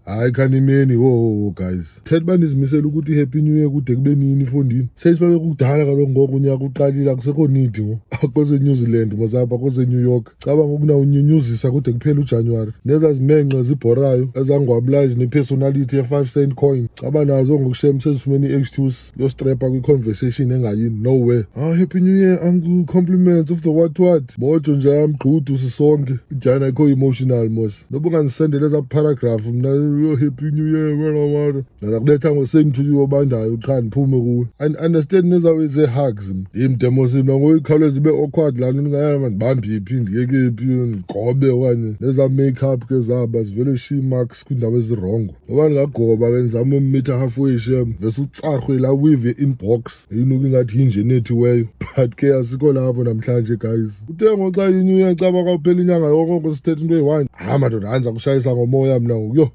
hayi khanimeni wo guys thetha banizimisela ukuthi happy new year kude kube nini ifondini sethi babe kudala kaloku ngoku unyaka uqalile akusekho need ngo akose New Zealand mozapha akose New York cabanga ukunawunyunyuzisa kude kuphela uJanuary nezazimenxe zibhorayo ezangwabulazi nepersonality ye5 cent coin caba nazo ngokushema sezifumene excuse yo strapper kwi conversation engayini nowhere happy new year uncle compliments of the what mojo nje yamgqudu sisonke ijana ayikho emotional mos noba unganisendele eza paragraph mina happy new year wena mara nakuletha ngo-same to you obandayo qha niphume kuwe understand nezawe ze-hugs imdemo simna ngoyikhawuleza ibe awkward lana ningayama ndibambe iphi ndiyekephi ndigobe okanye neza-makeup ke zaba zivele she-marks kwiindawo ezirongo ngoba ndingagoba ke ndizame ummitha halfway shem vese utsarhwe la weave inbox yinuka ingathi yinje enethiweyo but ke asikho lapho namhlanje guys uthe ngoxa inyuye caba kwaphela inyanga yonke sithetha into eyi-1 madoda hanza kushayisa ngomoya mna ngoku yo